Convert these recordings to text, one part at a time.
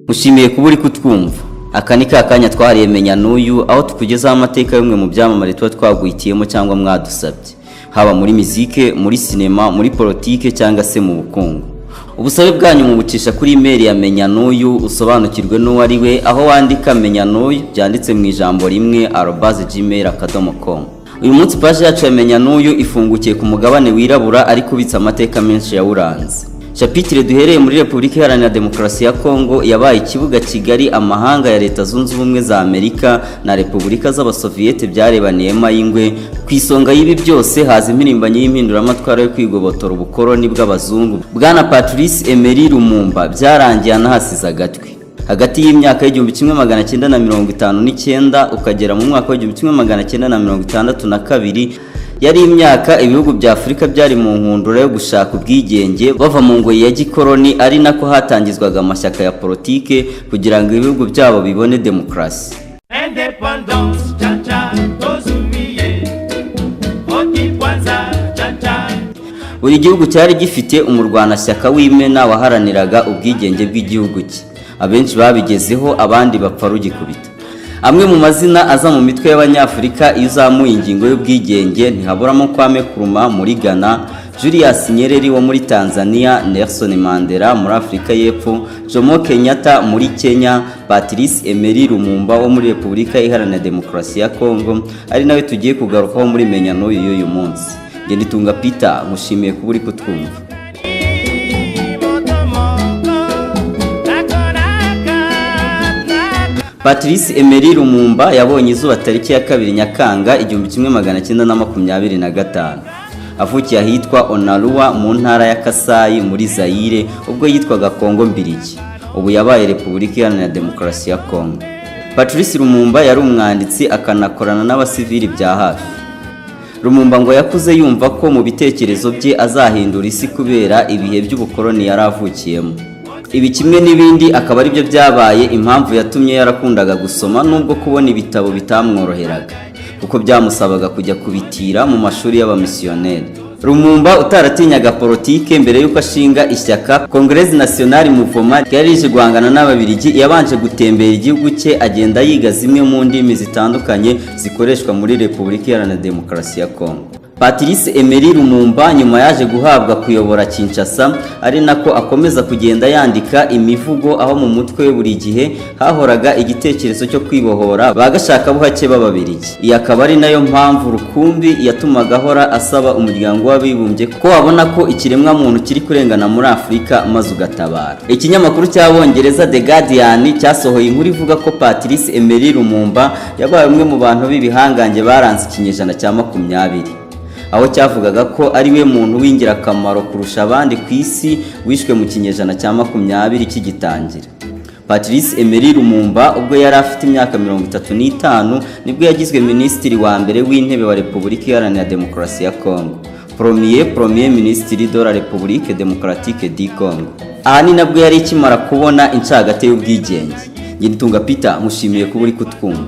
Mushimiye kuba uri kutwumva. Aka ni kakanya twahariye Menya n'uyu, aho tukugezaho amateka y'umwe mu byamamare tuba twagwitiyemo cyangwa mwadusabye, haba muri muzike, muri sinema, muri politike cyangwa se mu bukungu. Ubusabe bwanyu mu bucisha kuri email ya Menya n'uyu, usobanukirwe n'uwo ari we, aho wandika Menya n'uyu byanditse mu ijambo rimwe @gmail.com. Uyu munsi page yacu ya Menya n'uyu ifungukiye ku mugabane wirabura ariko ubitsa amateka menshi yawuranze. Chapitre duhereye muri Republika Iharanira Demokarasi ya Kongo yabaye ikibuga Kigali amahanga ya Leta Zunze Ubumwe za Amerika na Republika z'Abasoviyete byarebaniyemo y'ingwe. Kwisonga y'ibi byose haza impirimbanyi y'impinduramatwara yo kwigobotora ubukoroni bw'abazungu. Bwana Patrice Emery Lumumba byarangiye anahasiza agatwi. Hagati y'imyaka y'1959 ukagera mu mwaka w'1962 yari imyaka ibihugu bya Afrika byari mu nkundura yo gushaka ubwigenge bava mu ngoyi ya gikoroni, ari nako hatangizwaga amashyaka ya politike kugira ngo ibihugu byabo bibone demokrasi. Buri gihugu cyari gifite umurwanashyaka w'imena waharaniraga ubwigenge bw'igihugu cye. Abenshi babigezeho, abandi bapfa rugikubita. Amwe mu mazina aza mu mitwe y'Abanyafrika iyo uzamuye ingingo y'ubwigenge ntihaburamo Kwame Nkrumah muri Ghana, Julius Nyerere wo muri Tanzania, Nelson Mandela muri Afrika y'Epfo, Jomo Kenyatta muri Kenya, Patrice Emery Lumumba wo muri Republika Iharanira Demokarasi ya Kongo, ari nawe tugiye kugarukaho muri Menya n'uyu y'uyu munsi. Nge Nitunga Peter, mushimiye kuba uri kutwumva. Patrice Emery Lumumba yabonye izuba tariki ya 2 Nyakanga 1925. Avukiye ahitwa Onarua mu ntara ya Kasai muri Zaire, ubwo yitwaga Kongo Mbirigi. Ubu yabaye Republika Iharanira Demokarasi ya Kongo. Patrice Lumumba yari umwanditsi akanakorana n'abasivili bya hafi. Lumumba ngo yakuze yumva ko mu bitekerezo bye azahindura isi kubera ibihe by'ubukoroni yaravukiyemo. Ibi kimwe n'ibindi akaba ari byo byabaye impamvu yatumye yarakundaga gusoma, nubwo kubona ibitabo bitamworoheraga kuko byamusabaga kujya kubitira mu mashuri y'abamisiyoneri. Lumumba utaratinyaga politike, mbere yuko ashinga ishyaka Congrès National Mouvement yari ije guhangana n'Ababiligi, yabanje gutembera igihugu cye agenda yiga zimwe mu ndimi zitandukanye zikoreshwa muri Republika Iharanira Demokarasi ya Kongo. Patrice Emery Lumumba nyuma yaje guhabwa kuyobora Kinshasa, ari nako akomeza kugenda yandika imivugo, aho mu mutwe we buri gihe hahoraga igitekerezo cyo kwibohora bagashaka buhake b'Ababiligi. Iyi akaba ari nayo mpamvu rukumbi yatumaga ahora asaba umuryango w'abibumbye ko wabona ko ikiremwa muntu kiri kurengana muri Afrika maze ugatabara. Ikinyamakuru cy'Abongereza The Guardian cyasohoye inkuru ivuga ko Patrice Emery Lumumba yabaye umwe mu bantu b'ibihangange baranze ikinyejana cya 20, aho cyavugaga ko ari we muntu w'ingirakamaro kurusha abandi ku isi wishwe mu kinyejana cya 20 kigitangira. Patrice Emery Lumumba ubwo yari afite imyaka 35 nibwo yagizwe minisitiri wa mbere w'intebe wa Republika Iharanira Demokarasi ya Kongo, premier ministre de la République démocratique du Congo. Aha ni nabwo yari ikimara kubona incagate y'ubwigenge. Nge Nitunga Peter, mushimiye kuba uri kutwumva.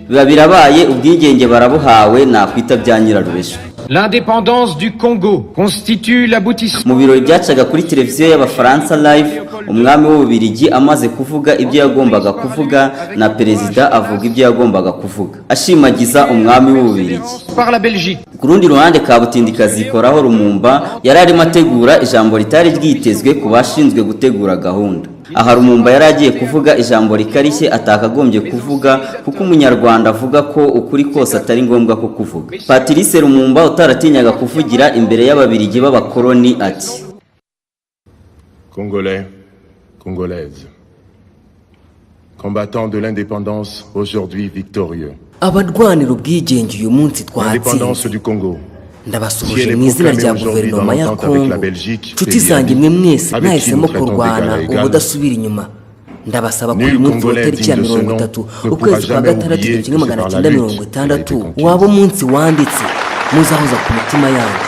Biba birabaye, ubwigenge barabuhawe, nakwita bya nyiraruresho. L'indépendance du Congo constitue l'aboutissement. Mu birori byacaga kuri televiziyo y'Abafaransa Live, umwami w'Ububiligi amaze kuvuga ibyo yagombaga kuvuga na perezida avuga ibyo yagombaga kuvuga, ashimagiza umwami w'Ububiligi. Par la Belgique. Ku rundi ruhande Kabutindikazi Koraho Lumumba yari arimo ategura ijambo ritari ryitezwe ku bashinzwe gutegura gahunda. Aha Lumumba yari agiye kuvuga ijambo rikarishye atakagombye kuvuga kuko umunyarwanda avuga ko ukuri kose atari ngombwa ko kuvuga. Patrice Lumumba utaratinyaga kuvugira imbere y'Ababiligi b'abakoloni ati: Congolais, Congolaises, combattants de l'indépendance aujourd'hui victorieux. Abarwanira ubwigenge uyu munsi L'indépendance du Congo. Ndabasuhuje mu izina rya guverinoma ya Kongo. Nshuti zanjye mwe mwese mwahisemo kurwana ubudasubira inyuma. Ndabasaba ko uyu munsi w'itariki ya 30 ukwezi kwa gatandatu 1960 waba umunsi wanditse muzahoza ku mutima yanyu.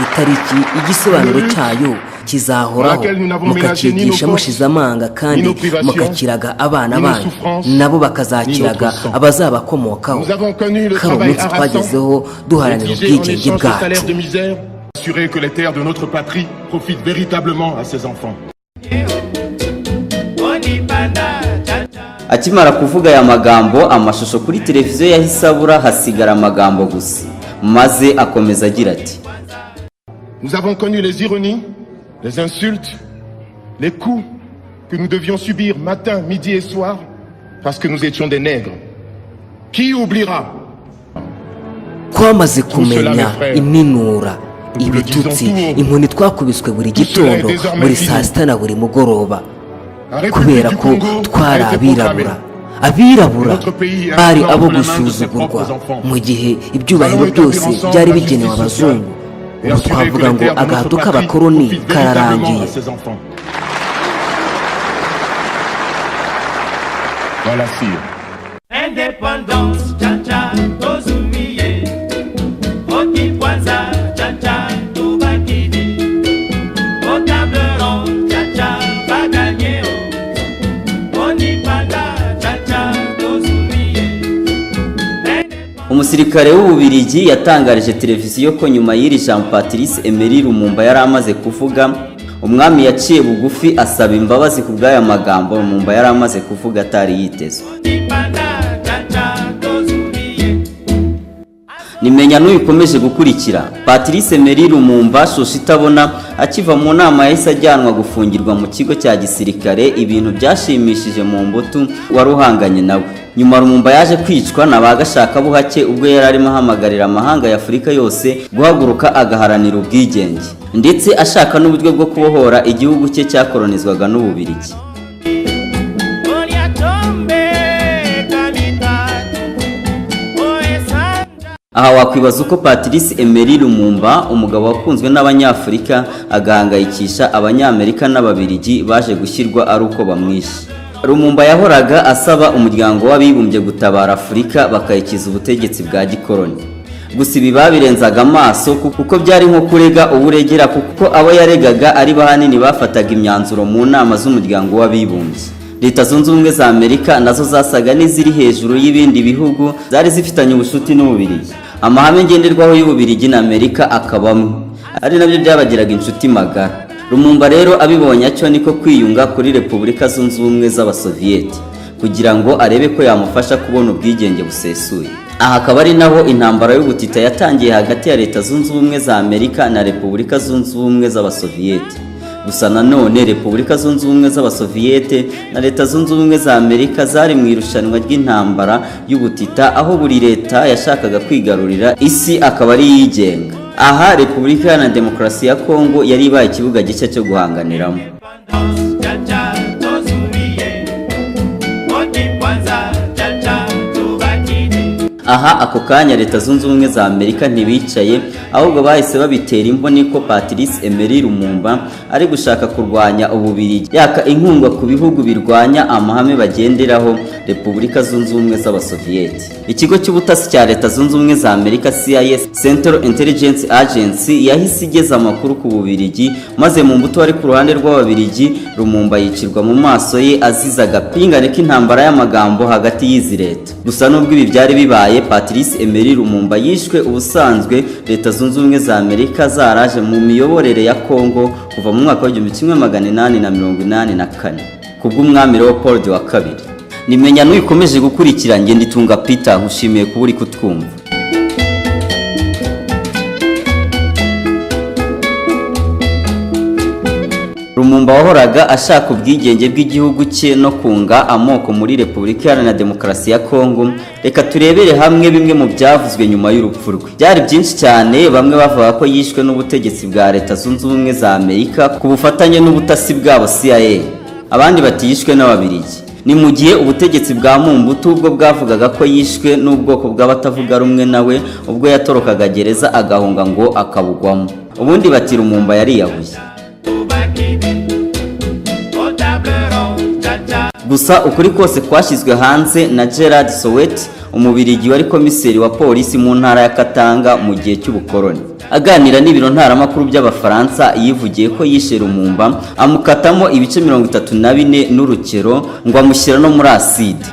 Itariki igisobanuro cyayo kizahoraho mukakigisha mushize amanga kandi mukakiraga abana banyu nabo bakazakiraga abazabakomokaho kari umunsi twagezeho duharanira ubwigenge bwacu. Assurer que les terres de notre patrie profitent véritablement à ses enfants. Akimara kuvuga aya magambo amashusho kuri televiziyo yahise abura hasigara amagambo gusa maze akomeza agira ati: Nous avons connu les ironies, les insultes, les coups que nous devions subir matin, midi et soir parce que nous étions des nègres. Qui oubliera? Twamaze kumenya iminura, ibitutsi, inkoni twakubiswe buri gitondo, buri saa sita na buri mugoroba, kubera ko twari abirabura bari abo gusuzugurwa mu gihe ibyubahiro byose byari bigenewe abazungu. Ubu twavuga ngo agahato k'abakoloni kararangiye. Voilà, sire. Indépendance, cha-cha, tozumiye. Okikwanza, cha-cha, tubakidi. Otableron, cha-cha, baganyeo. Onipanda, cha-cha, tozumiye. Umusirikare w'Ububiligi yatangarije televiziyo ko nyuma y'iri Jean Patrice Emery Lumumba yari amaze kuvuga, umwami yaciye bugufi asaba imbabazi ku bw'aya magambo Lumumba yari amaze kuvuga atari yitezwe. Nimenya n'uyikomeje gukurikira. Patrice Emery Lumumba shosha itabona akiva mu nama yahise ajyanwa gufungirwa mu kigo cya gisirikare, ibintu byashimishije mu mbuto waruhanganye nawe. Nyuma Lumumba yaje kwicwa n'abagashaka buhake ubwo yari arimo ahamagarira amahanga ya Afurika yose guhaguruka agaharanira ubwigenge ndetse ashaka n'uburyo bwo kubohora igihugu cye cyakolonizwaga n'Ububiligi. Aha wakwibaza uko Patrice Emery Lumumba, umugabo wakunzwe n'Abanyafurika, agahangayikisha Abanyamerika n'Ababiligi baje gushyirwa ari uko bamwishe. Lumumba yahoraga asaba umuryango w'abibumbye gutabara Afurika bakayikiza ubutegetsi bwa gikoloni. Gusa ibi babirenzaga amaso kuko byari nko kurega uburegera, kuko abo yaregaga ari bahanini bafataga imyanzuro mu nama z'umuryango w'abibumbye. Leta Zunze Ubumwe za Amerika nazo zasaga n'iziri hejuru y'ibindi bihugu zari zifitanye ubushuti n'Ububiligi. Amahame ngenderwaho y'Ububiligi na Amerika akabamwe, ari nabyo byabagiraga inshuti magara. Lumumba rero abibonye acyo niko kwiyunga kuri Repubulika Zunze Ubumwe z'Abasoviyeti kugira ngo arebe ko yamufasha kubona ubwigenge busesuye. Aha akaba ari naho intambara y'ubutita yatangiye hagati ya Leta Zunze Ubumwe za Amerika na Repubulika Zunze Ubumwe z'Abasoviyeti. Gusa nanone Repubulika Zunze Ubumwe z'Abasoviyeti na Leta Zunze Ubumwe za Amerika zari mu irushanwa ry'intambara y'ubutita, aho buri leta yashakaga kwigarurira isi akaba ari yigenga. Aha Repubulika Iharanira Demokarasi ya Kongo yari ibaye ikibuga gishya cyo guhanganiramo. Aha ako kanya Leta Zunze Ubumwe za Amerika ntibicaye, ahubwo bahise babitera imboni ko Patrice Emery Lumumba ari gushaka kurwanya Ububiligi, yaka inkunga ku bihugu birwanya amahame bagenderaho Repubulika Zunze Ubumwe z'Abasoviyeti. Ikigo cy'ubutasi cya Leta Zunze Ubumwe za Amerika CIA, Central Intelligence Agency, yahise igeza amakuru ku Bubiligi, maze mu mbuto ari ku ruhande rw'Ababiligi Lumumba yicirwa mu maso ye aziza agapingane k'intambara y'amagambo hagati y'izi leta. Gusa nubwo ibi byari bibaye, Patrice Emery Lumumba yishwe ubusanzwe Leta Zunze Ubumwe za Amerika zaraje mu miyoborere ya Kongo kuva mu mwaka wa 1884 kubw'umwami Leopold wa kabiri. Nimenya n'uyikomeje gukurikira ngende Itunga Peter, nkushimiye kuba uri kutwumva. Lumumba wahoraga ashaka ubwigenge bw'igihugu cye no kunga amoko muri Repubulika Iharanira Demokarasi ya Kongo. Reka turebere hamwe bimwe mu byavuzwe nyuma y'urupfu rwe. Byari byinshi cyane, bamwe bavuga ko yishwe n'ubutegetsi bwa Leta Zunze Ubumwe za Amerika ku bufatanye n'ubutasi bwabo CIA, abandi batishwe n'Ababiligi. Ni mu gihe ubutegetsi bwa Mobutu ubwo bwavugaga ko yishwe n'ubwoko bw'abatavuga rumwe nawe ubwo yatorokaga gereza agahunga ngo akabugwamo. Ubundi bati Lumumba yariyahuye. Gusa ukuri kose kwashyizwe hanze na Gerard Sowet, umubirigi wari komiseri wa polisi mu ntara ya Katanga mu gihe cy'ubukoroni. Aganira n'ibiro ntaramakuru by'abafaransa yivugiye ko yishe Lumumba amukatamo ibice 34 n'urukero ngo amushyira no muri acide.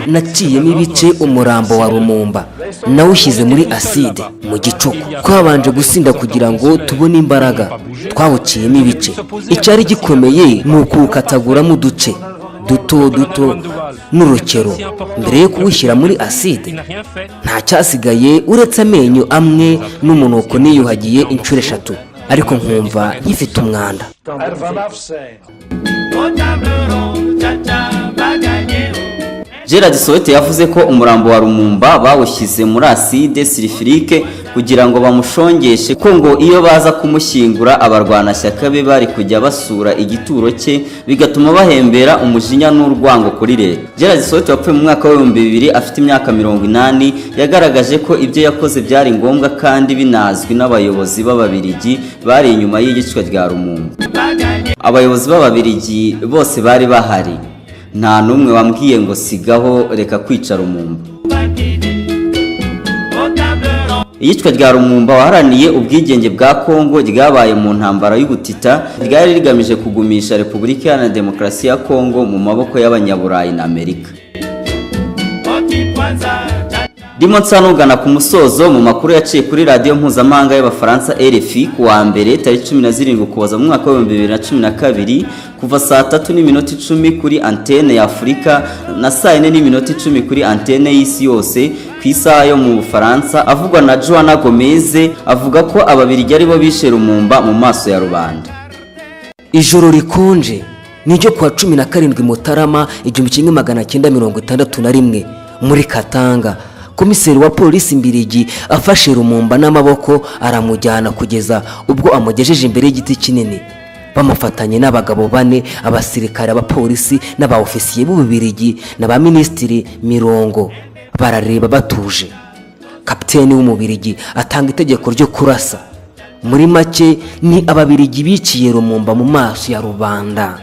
Naciyemo ibice umurambo wa Lumumba nawushyize muri acide mu gicuku. Twabanje gusinda kugira ngo tubone imbaraga, twawuciyemo ibice. Icyari gikomeye ni ukukataguramo uduce duto duto n'urukero mbere yo kuwushyira muri acide. Nta cyasigaye uretse amenyo amwe n'umunuko niyuhagiye inshuro 3, ariko nkumva nkifite umwanda. Gerard Soweto yavuze ko umurambo wa Lumumba bawushyize muri acide sulfurique kugira ngo bamushongeshe, ko ngo iyo baza kumushyingura abarwanashyaka be bari kujya basura igituro cye bigatuma bahembera umujinya n'urwango kuri leta. Gerard Soweto yapfuye mu mwaka wa 2000 afite imyaka 80. Yagaragaje ko ibyo yakoze byari ngombwa kandi binazwi n'abayobozi b'Ababiligi bari inyuma y'igicwa rya Lumumba. Abayobozi b'Ababiligi bose bari bahari, nta numwe wambwiye ngo sigaho reka kwica Lumumba. Iyicwa rya Lumumba waharaniye ubwigenge bwa Kongo ryabaye mu ntambara y'ubutita, ryari rigamije kugumisha Repubulika Iharanira Demokarasi ya Kongo mu maboko y'Abanyaburayi na Amerika. Ndimo nsanugana ku musozo mu makuru yaciye kuri radio mpuzamahanga y'Abafaransa RFI ku wa mbere tariki 17 Ukuboza mu mwaka wa 2012 kuva saa 3:10 kuri antene ya Afurika na saa 4:10 kuri antene y'isi yose ku isaha yo mu Bufaransa. Avugwa na Joanna Gomez avuga ko Ababiligi ari bo bishe Lumumba mu maso ya rubanda. Ijoro rikonje niryo kwa 17 Mutarama 1961 muri Katanga. Komiseri wa polisi Mbirigi afashe Lumumba n'amaboko aramujyana kugeza ubwo amugejeje imbere y'igiti kinini. Bamufatanye n'abagabo 4, abasirikare, abapolisi n'abaofisiye b'Ububirigi n'aba ministiri 90. Barareba batuje. Kapiteni w'Umubirigi atanga itegeko ryo kurasa. Muri make ni Ababiligi biciye Lumumba mu maso ya rubanda.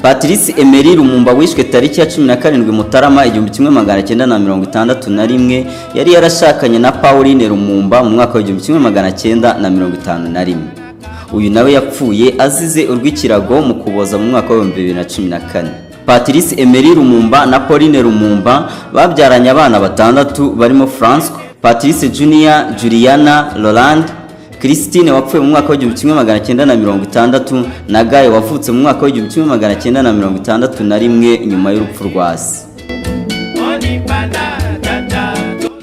Patrice Emery Lumumba wishwe tariki ya 17 Mutarama 1961 yari yarashakanye na Pauline Lumumba mu mwaka wa 1951. Uyu nawe yapfuye azize urw'ikirago mu Kuboza mu mwaka wa 2014. Patrice Emery Lumumba na Pauline Lumumba babyaranye abana 6 barimo François, Patrice Junior, Juliana, Roland, Christine wapfuye mu mwaka wa 1960 na Guy wavutse mu mwaka wa 1961 nyuma y'urupfu rwa se.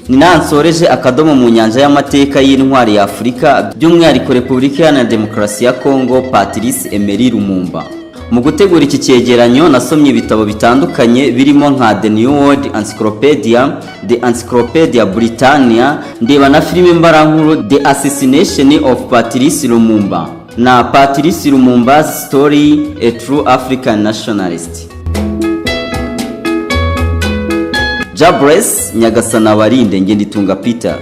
Ni nansoreje akadomo mu nyanja y'amateka y'intwari ya Afurika by'umwihariko Repubulika Iharanira Demokarasi ya Kongo Patrice Emery Lumumba. Mu gutegura iki cyegeranyo nasomye ibitabo bitandukanye birimo nka The New World Encyclopedia, The Encyclopedia Britannia, ndeba na filime mbarankuru The Assassination of Patrice Lumumba na Patrice Lumumba's Story, A True African Nationalist. Jabress Nyagasana Barinde Ngenditunga Peter.